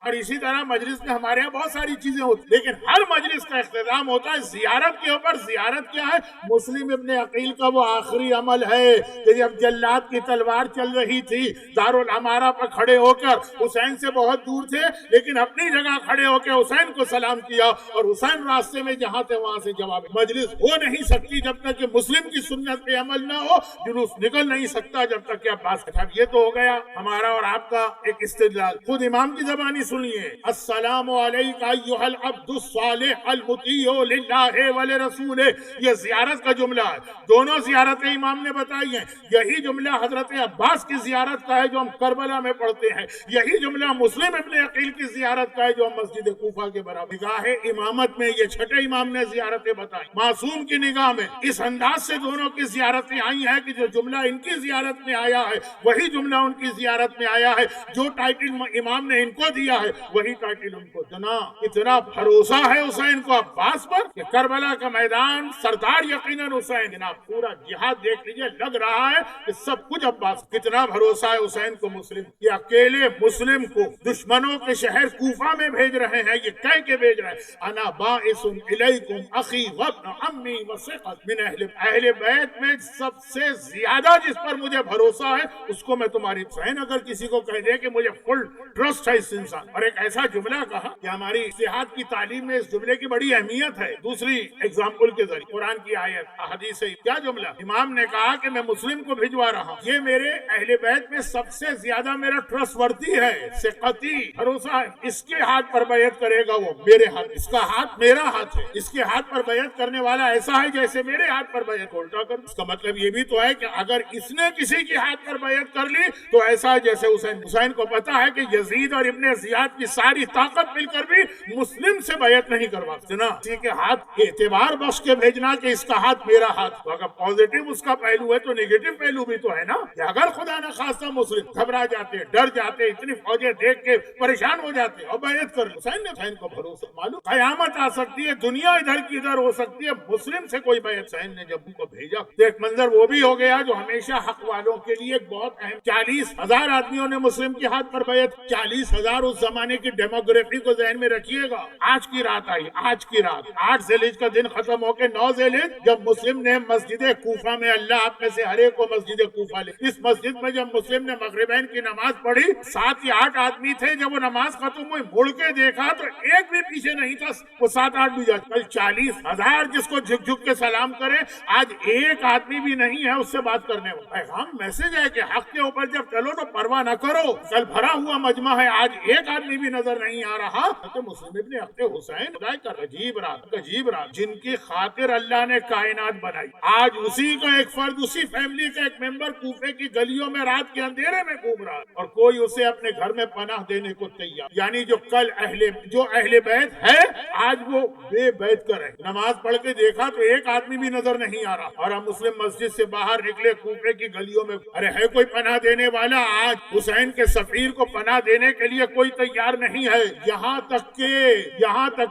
اور اسی طرح مجلس میں ہمارے یہاں بہت ساری چیزیں ہوتی، لیکن ہر مجلس کا اختتام ہوتا ہے زیارت کے اوپر۔ زیارت کیا ہے؟ مسلم ابن عقیل کا وہ آخری عمل ہے کہ جب جلاد کی تلوار چل رہی تھی، دارالعمارہ پر کھڑے ہو کر حسین سے بہت دور تھے لیکن اپنی جگہ کھڑے ہو کے حسین کو سلام کیا، اور حسین راستے میں جہاں تھے وہاں سے جواب۔ مجلس ہو نہیں سکتی جب تک کہ مسلم کی سنت پہ عمل نہ ہو، جلوس نکل نہیں سکتا جب تک کہ عباس کا۔ یہ تو ہو گیا ہمارا اور آپ کا ایک استدلال۔ خود امام کی زبانی سنیے، السلام علیک ایھا العبد الصالح المطیع للہ ولرسولہ، یہ زیارت کا جملہ ہے۔ دونوں زیارتیں امام نے بتائی ہیں۔ یہی جملہ حضرت عباس کی زیارت کا ہے جو ہم کربلا میں پڑھتے ہیں، یہی جملہ مسلم ابن عقیل کی زیارت کا ہے جو ہم مسجد کوفہ کے برابر۔ نگاہ امامت میں یہ چھٹے امام نے زیارتیں بتائی، معصوم کی نگاہ میں اس انداز سے دونوں کی زیارتیں آئی ہیں کہ جو جملہ ان کی زیارت میں آیا ہے وہی جملہ ان کی زیارت میں آیا ہے، جو ٹائٹل امام نے ان کو دیا ہے وہی ٹائٹل ان کو دینا۔ اتنا بھروسہ ہے حسین کو عباس پر کہ کربلا کا میدان سردار یقیناً حسین، جناب پورا جہاد دیکھ لیجئے، لگ رہا ہے کہ سب کچھ عباس۔ کتنا بھروسہ ہے حسین کو مسلم، یہ اکیلے مسلم کو دشمنوں کے شہر کوفہ میں بھیج رہے ہیں، یہ کہہ کے بھیج رہے ہیں انا باعث الیکم اخی وابن عمی وثقۃ من اہل بیت میں سب سے زیادہ جس پر مجھے بھروسہ ہے اس کو میں تمہاری حسین اگر کسی کو کہہ دے کہ مجھے فل ٹرسٹ ہے اس انسان، اور ایک ایسا جملہ کہا کہ ہماری اجتہاد کی تعلیم میں اس جملے کی بڑی اہمیت ہے۔ دوسری ایگزامپل کے ذریعے قرآن کی آیت، احادیث سے کیا جملہ امام نے کہا کہ میں مسلم کو بھجوا رہا ہوں، یہ میرے اہل بیت میں سب سے زیادہ میرا ٹرسٹ ورتی ہے، ثقتی بھروسہ ہے، اس کے ہاتھ پر بیعت کرے گا وہ میرے ہاتھ، اس کا ہاتھ میرا ہاتھ ہے، اس کے ہاتھ پر بیعت کرنے والا ایسا ہے جیسے میرے ہاتھ پر بیعت الٹا کر۔ اس کا مطلب یہ بھی تو ہے کہ اگر اس نے کسی کے ہاتھ پر بیعت کر لی تو ایسا ہے جیسے حسین کو پتا ہے کہ یزید اور ابن زیاد کی ساری طاقت مل کر بھی مسلم سے بیعت نہیں کروا سکتے نا، کسی کے ہاتھ اعتبار بخش کے بھیجنا کہ اس کا ہاتھ میرا ہاتھ، تو اگر پازیٹو اس کا پہلو ہے تو نیگیٹو پہلو بھی تو ہے نا، کہ اگر خدا نہ خواستہ مسلم گھبرا جاتے، ڈر جاتے، اتنی فوجیں دیکھ کے پریشان ہو جاتے اور بیعت کر حسین کو بھروسہ معلوم قیامت آ سکتی ہے، دنیا ادھر کی ادھر ہو سکتی ہے، مسلم سے کوئی بیعت حسین نے جب ان کو بھیجا تو ایک منظر وہ بھی ہو گیا جو ہمیشہ حق والوں کے لیے ایک بہت اہم، 40,000 آدمیوں نے مسلم کے ہاتھ پر بیعت، 40,000 اس زمانے کی ڈیموگرافی کو ذہن میں رکھیے گا۔ آج کی رات آئی، آج کی رات 8 ذی الحجہ کا دن ختم ہو کے 9 ذی الحجہ جب مسلم نے مسجد کوفہ میں، اللہ آپ میں سے ہر ایک کو مسجد کوفہ لے، اس مسجد میں جب مسلم نے مغربین کی نماز پڑھی، 7 یا 8 آدمی تھے، جب وہ نماز ختم ہوئی مڑ کے دیکھا تو ایک بھی پیچھے نہیں تھا، وہ 7-8 بھی جاتے، کل 40,000 جس کو جھک جھک کے سلام کرے، آج ایک آدمی بھی نہیں ہے اس سے بات کرنے والا۔ پیغام میسج ہے کہ حق کے اوپر جب چلو تو پرواہ نہ کرو، کل بھرا ہوا مجمع ہے، آج ایک آدمی بھی نظر نہیں آ رہا تو مسلم ابن عقیل حسین خدا کا عجیب رات جن کی خاطر اللہ نے کائنات بنائی، آج اسی کا ایک فرد، اسی فیملی کا ایک ممبر کوفے کی گلیوں میں رات کے اندھیرے میں گھوم رہا اور کوئی اسے اپنے گھر میں پناہ دینے کو تیار، یعنی جو کل اہل بیت ہے آج وہ بے بیت کا ہے۔ نماز پڑھ کے دیکھا تو ایک آدمی بھی نظر نہیں آ رہا، اور ہم مسلم مسجد سے باہر نکلے کوفے کی گلیوں میں، ارے ہے کوئی پناہ دینے والا؟ آج حسین کے سفیر کو پناہ دینے کے لیے کوئی تیار نہیں ہے، یہاں تک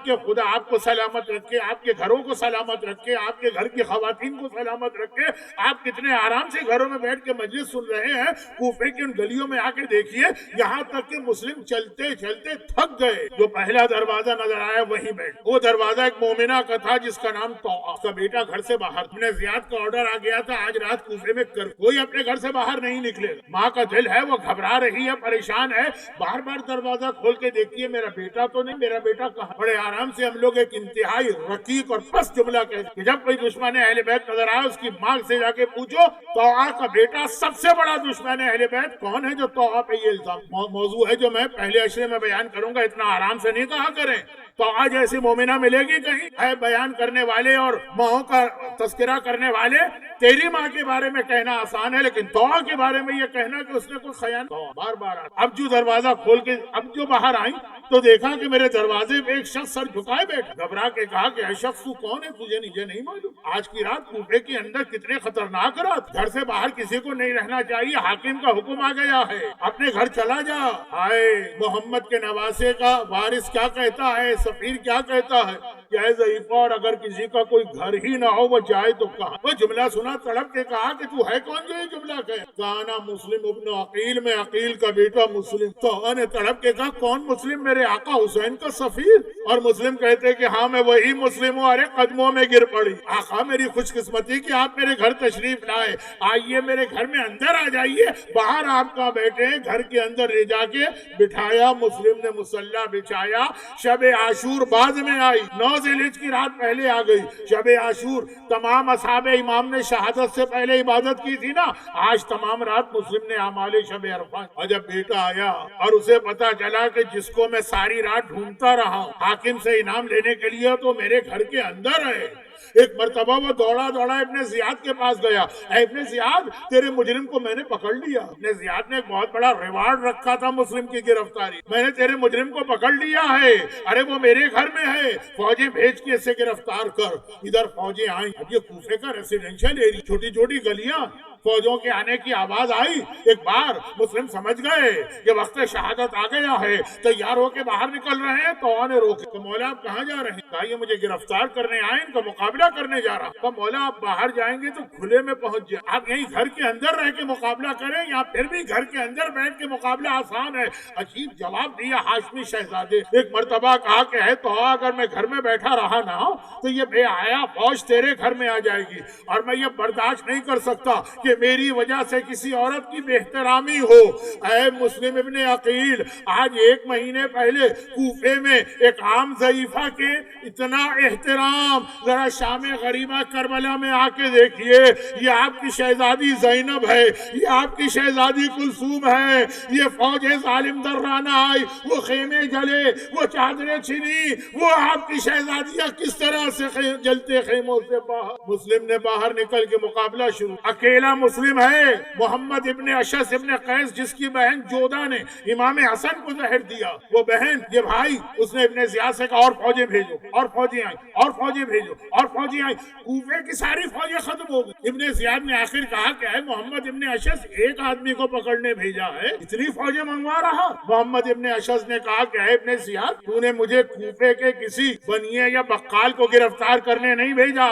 کہ خدا آپ کو سلامت رکھے، آپ کے گھروں کو سلامت رکھے، آپ کے گھر کی خواتین کو سلامت رکھے، آپ کتنے آرام سے گھروں میں بیٹھ کے مجلس سن رہے ہیں، کوفے کی ان گلیوں میں آ کے دیکھیے، یہاں تک کہ مسلم چلتے چلتے تھک گئے، جو پہلا دروازہ نظر آیا وہیں بیٹھ، وہ دروازہ ایک مومنہ کا تھا جس کا نام طوعہ، اس کا بیٹا گھر سے باہر، ابن زیاد کا آرڈر آ گیا تھا آج رات کوفے میں کوئی اپنے گھر سے باہر نہیں نکلے، ماں کا دل ہے وہ گھبرا رہی ہے، پریشان ہے، بار بار دروازہ کھول کے دیکھتی ہے میرا بیٹا تو نہیں، میرا بیٹا کہاں؟ بڑے آرام سے ہم لوگ ایک انتہائی رقیق اور پست جملہ کہتے ہیں کہ جب کوئی دشمن اہل بیت نظر آئے اس کی ماں سے جا کے پوچھو طوعہ کا بیٹا سب سے بڑا دشمن اہل بیت کون ہے جو طوعہ پہ یہ الزام، موضوع ہے جو میں پہلے اشرے میں بیان کروں گا، اتنا آرام سے نہیں کہا کریں، طوعہ جیسی مومنہ ملے گی کہیں؟ ہے بیان کرنے والے اور ماؤں کا تذکرہ کرنے والے، تیری ماں کے بارے میں کہنا آسان ہے لیکن طوعہ کے بارے میں یہ کہنا کہ اس نے کوئی خیانت، بار بار اب جو دروازہ کھول کے اب جو باہر آئیں تو دیکھا کہ میرے دروازے پہ ایک شخص سر جھکائے بیٹھا، گھبرا کے کہا کہ اے شخص تو کون ہے؟ تجھے نہیں معلوم آج کی رات کوفے کے اندر کتنے خطرناک رات، گھر سے باہر کسی کو نہیں رہنا چاہیے، حاکم کا حکم آ گیا ہے، اپنے گھر چلا جا۔ ہائے محمد کے نواسے کا وارث کیا کہتا ہے، سفیر کیا کہتا ہے، کہ اے ضعیفہ، اور اگر کسی کا کوئی گھر ہی نہ ہو وہ جائے تو کہاں؟ وہ جملہ سنا، تڑپ کے کہا کہ تو ہے کون جو یہ جملہ کہے؟ کہا نا مسلم ابن عقیل، میں عقیل کا بیٹا مسلم۔ تو نے تڑپ کے کہا کون مسلم؟ میرے آقا حسین کا سفیر۔ اور مسلم کہتے کہ ہاں میں وہی مسلم ہوں۔ ارے قدموں میں گر پڑی، آقا میری خوش قسمتی کہ آپ میرے گھر تشریف لائے، آئیے میرے گھر میں اندر آ جائیے۔ باہر آپ کا بیٹے، گھر کے اندر لے جا کے بٹھایا۔ مسلم نے مصلی بچھایا۔ شب عاشور بعد میں آئی، 9 ذی الحجہ کی رات پہلے آ گئی۔ شب عاشور تمام اصحاب امام نے شہادت سے پہلے عبادت کی تھی نا، آج تمام رات مسلم نے اعمال شب عرفات۔ اور جب بیٹا آیا اور اسے پتا چلا کہ جس کو میں ساری رات ڈھونڈتا رہا حاکم سے انعام لینے کے لیے تو میرے گھر کے اندر ہے، ایک مرتبہ وہ دوڑا ابن زیاد کے پاس گیا۔ اے ابن زیاد، تیرے مجرم کو میں نے پکڑ لیا۔ ابن زیاد نے ایک بہت بڑا ریوارڈ رکھا تھا مسلم کی گرفتاری، میں نے تیرے مجرم کو پکڑ لیا ہے۔ ارے وہ میرے گھر میں ہے، فوجیں بھیج کے اسے گرفتار کر۔ ادھر فوجیں آئیں، اب یہ کوفے کا ریسیڈینشل ایریا، چھوٹی چھوٹی گلیاں، فوجوں کے آنے کی آواز آئی۔ ایک بار مسلم سمجھ گئے کہ وقت شہادت آ گیا ہے، تیار ہو کے باہر نکل رہے ہیں تو نے روکے۔ تو مولا آپ کہاں جا رہے ہیں؟ کہا یہ مجھے گرفتار کرنے آئے، ان کا مقابلہ کرنے جا رہا۔ تو مولا آپ باہر جائیں گے تو کھلے میں پہنچ جائیں، آپ یہیں گھر کے اندر رہ کے مقابلہ کریں یا پھر بھی گھر کے اندر بیٹھ کے مقابلہ آسان ہے؟ عجیب جواب دیا ہاشمی شہزادے۔ ایک مرتبہ کہا کہ ہے تو اگر میں گھر میں بیٹھا رہا نا تو یہ بے حیا فوج تیرے گھر میں آ جائے گی، اور میں یہ برداشت نہیں کر سکتا کہ میری وجہ سے کسی عورت کی بے احترامی ہو۔ اے مسلم ابن عقیل، آج 1 مہینے پہلے کوفے میں ایک عام ضعیفہ کے اتنا احترام، ذرا شام غریبہ کربلا میں آ کے دیکھیے، یہ آپ کی شہزادی زینب ہے، یہ آپ کی شہزادی کلثوم ہے، یہ فوج ظالم درانہ آئی، وہ خیمے جلے، وہ چادریں چھنی، وہ آپ کی شہزادیاں کس طرح سے جلتے خیموں سے باہر۔ مسلم نے باہر نکل کے مقابلہ شروع، اکیلا مسلم ہے، محمد ابن اشعث ابن قیس جس کی بہن جودہ نے امام حسن کو زہر دیا، وہ بہن، یہ بھائی، اس نے ابن زیاد سے کہا اور فوجیں بھیجو، اور فوجیں آئیں، اور فوجیں بھیجو، اور فوجیں آئیں۔ کوفے کی ساری فوجیں ختم ہو گئی۔ ابن زیاد نے آخر کہا کہ اے محمد ابن اشعث، ایک آدمی کو پکڑنے بھیجا ہے، اتنی فوجیں منگوا رہا؟ محمد ابن اشعث نے کہا کہ اے ابن زیاد، تو نے مجھے کوفے کے کسی بنیے یا بقال کو گرفتار کرنے نہیں بھیجا،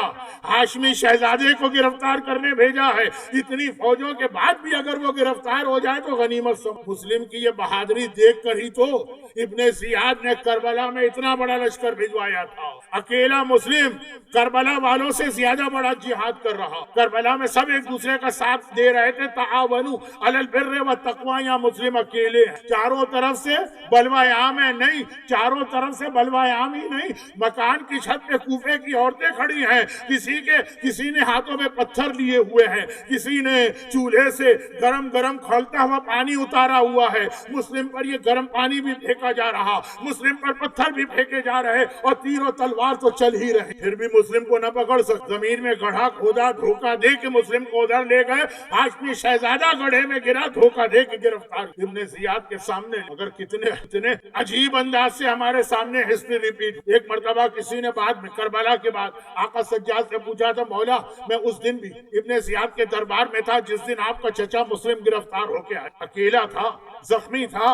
ہاشمی شہزادے کو گرفتار کرنے بھیجا ہے۔ اتنی فوجوں کے بعد بھی اگر وہ گرفتار ہو جائے تو غنیمت سمجھ۔ مسلم کی یہ بہادری دیکھ کر ہی تو ابن زیاد نے کربلا میں اتنا بڑا لشکر بھجوایا تھا۔ اکیلا مسلم کربلا والوں سے زیادہ بڑا جہاد کر رہا، کربلا میں سب ایک دوسرے کا ساتھ دے رہے تھے۔ تعاونوا علی البر والتقوی، یا مسلم اکیلے ہیں، چاروں طرف سے بلوہ عام ہے، نہیں، چاروں طرف سے بلوہ عام ہی نہیں، مکان کی چھت پہ کوفے کی عورتیں کھڑی ہیں، کسی نے ہاتھوں میں پتھر لیے ہوئے ہیں، کسی نے چولہے سے گرم گرم کھولتا ہوا پانی اتارا ہوا ہے، مسلم پر یہ گرم پانی بھی پھینکا جا رہا، مسلم پر پتھر بھی پھینکے جا رہے، اور تیر و تلوار تو چل ہی رہے، پھر بھی مسلم کو نہ پکڑ سکتے۔ زمین میں گڑھا کھودا، دھوکہ دے کے مسلم کو ادھر لے گئے، ہاشمی شہزادہ گڑھے میں گرا، دھوکہ دے کے گرفتار۔ ابن زیاد کے سامنے اگر کتنے عجیب انداز سے ہمارے سامنے ہسٹری ریپیٹ۔ ایک مرتبہ کسی نے بعد میں کربلا کے بعد آقا سجاد سے پوچھا تھا، مولا میں اس دن بھی ابن زیاد کے دربار میں تھا جس دن آپ کا چچا مسلم گرفتار ہو کے آیا، اکیلا تھا، زخمی تھا،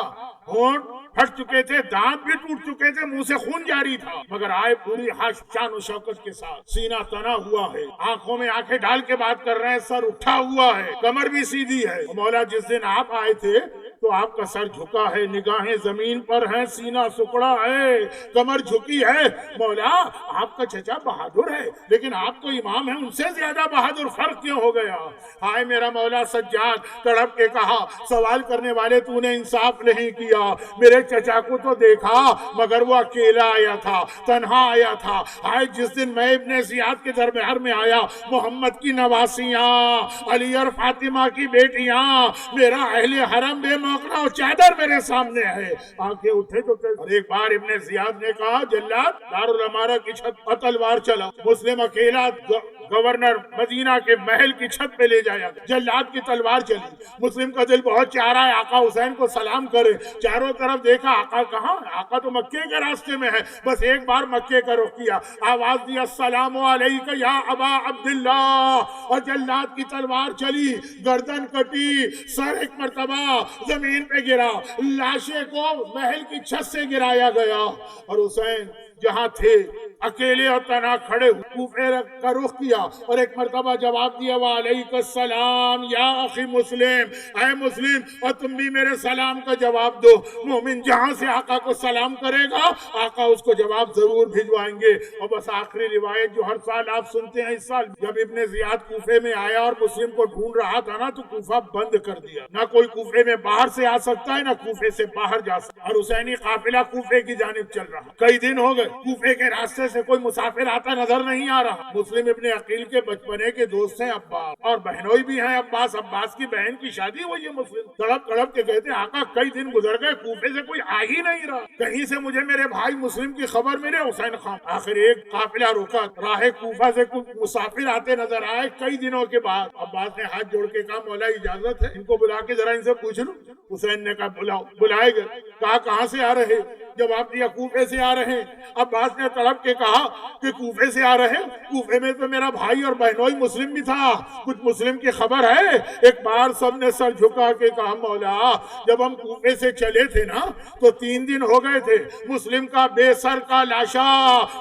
ہونٹ پھٹ چکے تھے، دانت بھی ٹوٹ چکے تھے، منہ سے خون جاری تھا، مگر آئے پوری شان و شوکت کے ساتھ، سینہ تنا ہوا ہے، آنکھوں میں آنکھیں ڈال کے بات کر رہے ہیں، سر اٹھا ہوا ہے، کمر بھی سیدھی ہے۔ مولا جس دن آپ آئے تھے تو آپ کا سر جھکا ہے، نگاہیں زمین پر ہیں، سینہ سکڑا ہے، کمر جھکی ہے۔ مولا آپ کا چچا بہادر ہے لیکن آپ تو امام ہیں، ان سے زیادہ بہادر فرق کیوں ہو گیا؟ ہائے میرا مولا سجاد، تڑپ کے کہا، سوال کرنے والے تو نے انصاف نہیں کیا، میرے چچا کو تو دیکھا مگر وہ اکیلا آیا تھا، تنہا آیا تھا۔ ہائے جس دن میں ابن زیاد کے دربار میں آیا، محمد کی نواسیاں، علی اور فاطمہ کی بیٹیاں، میرا اہل حرم بے موقع اور چادر میرے سامنے ہے، آنکھیں اٹھے تو اور ایک بار ابن زیاد نے کہا، جلاد دارالعمارہ کی چھت پر تلوار چلا، مسلم اکیلا گورنر مدینہ کے محل کی چھت پہ لے جایا، جلاد کی تلوار چلی، مسلم کا دل بہت چاہ رہا ہے آقا حسین کو سلام کرے، چاروں طرف دیکھا، آقا کہاں؟ آقا تو مکے کے راستے میں ہے، بس ایک بار مکے کا رخ کیا، آواز دی، السلام علیکہ یا ابا عبداللہ، اور جلاد کی تلوار چلی، گردن کٹی، سر ایک مرتبہ زمین پہ گرا، لاشے کو محل کی چھت سے گرایا گیا، اور حسین جہاں تھے اکیلے اور تنہا کھڑے کوفے کا رخ کیا اور ایک مرتبہ جواب دیا وعلیک السلام یا اخی مسلم، اے مسلم اور تم بھی میرے سلام کا جواب دو۔ مومن جہاں سے آقا کو سلام کرے گا آقا اس کو جواب ضرور بھجوائیں گے۔ اور بس آخری روایت جو ہر سال آپ سنتے ہیں، اس سال جب ابن زیاد کوفے میں آیا اور مسلم کو ڈھونڈ رہا تھا نا تو کوفہ بند کر دیا، نہ کوئی کوفے میں باہر سے آ سکتا ہے نہ کوفے سے باہر جا سکتا، اور حسینی قافلہ کوفے کی جانب چل رہا۔ کئی دن ہو گئے کوفے کے راستے سے کوئی مسافر آتا نظر نہیں آ رہا۔ مسلم ابن عقیل کے بچپنے کے دوست ہیں عباس، اور بہنوئی بھی ہیں عباس کی بہن کی شادی ہوئی ہے۔ مسلم تڑپ تڑپ کے کہتے ہیں آقا کئی دن گزر گئے کوفے سے کوئی آ ہی نہیں رہا، کہیں سے مجھے میرے بھائی مسلم کی خبر ملے۔ حسین خان آخر ایک قافلہ روکا، راہ کوفہ سے کچھ مسافر آتے نظر آئے کئی دنوں کے بعد۔ عباس نے ہاتھ جوڑ کے کہا مولا اجازت ہے ان کو بلا کے ذرا ان سے پوچھ لوں؟ حسین نے کہا بلاؤ۔ بلائے گئے، کہا کہاں سے آ رہے؟ جواب دیا کوفے سے آ رہے ہیں۔ عباس نے تڑپ کے کہا کہ کوفے سے آ رہے؟ کوفے میں تو میرا بھائی اور بہنوئی مسلم بھی تھا، کچھ مسلم کی خبر ہے؟ ایک بار سب نے سر جھکا کے کہا مولا جب ہم کوفے سے چلے تھے نا تو 3 دن ہو گئے تھے، مسلم کا بے سر کا لاشا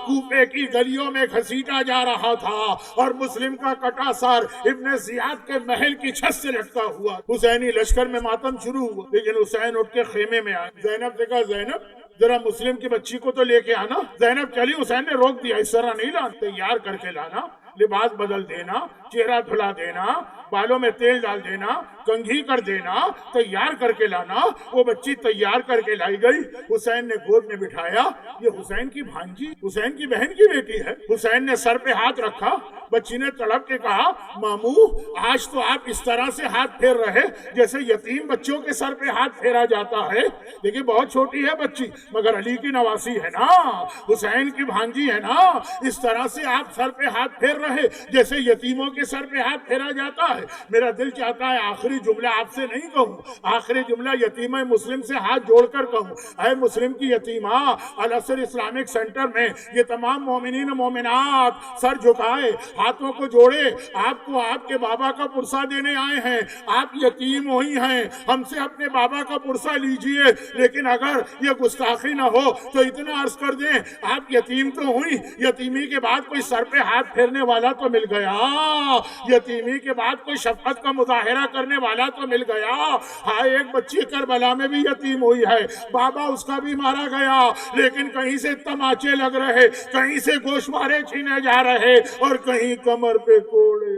کوفے کی گلیوں میں گھسیٹا جا رہا تھا اور مسلم کا کٹا سر ابن زیاد کے محل کی چھت سے لٹکا ہوا۔ حسینی لشکر میں ماتم شروع ہوا، لیکن حسین اٹھ کے خیمے میں آئے۔ زینب سے کہا زینب ذرا مسلم کی بچی کو تو لے کے آنا۔ زینب چلی، حسین نے روک دیا، اس طرح نہیں لانا، تیار کر کے لانا، لباس بدل دینا، چہرہ دھلا دینا، بالوں میں تیل ڈال دینا، کنگھی کر دینا، تیار کر کے لانا۔ وہ بچی تیار کر کے لائی گئی، حسین نے گود میں بٹھایا۔ یہ حسین کی بھانجی، حسین کی بہن کی بیٹی ہے۔ حسین نے سر پہ ہاتھ رکھا، بچی نے تڑپ کے کہا مامو آج تو آپ اس طرح سے ہاتھ پھیر رہے جیسے یتیم بچوں کے سر پہ ہاتھ پھیرا جاتا ہے، لیکن بہت چھوٹی ہے بچی مگر علی کی نواسی ہے نا، حسین کی بھانجی ہے نا، اس طرح سے آپ سر پہ ہاتھ پھیر رہے جیسے یتیموں کے سر پہ ہاتھ پھیرا جاتا ہے۔ میرا دل چاہتا ہے آخری جملہ آپ سے نہیں کہوں، آخری جملہ یتیمہ مسلم سے ہاتھ جوڑ کر کہوں، اے مسلم کی یتیمہ، الاسر اسلامک سینٹر میں یہ تمام مومنین و مومنات سر جھکائے، ہاتھوں کو جوڑے، آپ کو آپ کے بابا کا پرسہ دینے آئے ہیں۔ آپ یتیم ہوئی ہیں، ہم سے اپنے بابا کا پرسہ لیجئے، لیکن اگر یہ گستاخی نہ ہو تو اتنا عرض کر دیں آپ یتیم تو ہوئی، یتیمی کے بعد کوئی سر پہ ہاتھ پھیرنے والا تو مل گیا، یتیمی کے بعد کوئی شفقت کا مظاہرہ کرنے والا تو مل گیا۔ ہائے ایک بچی کربلا میں بھی یتیم ہوئی ہے، بابا اس کا بھی مارا گیا، لیکن کہیں سے تماچے لگ رہے، کہیں سے گوشوارے چھینے جا رہے اور کہیں کمر پہ کوڑے۔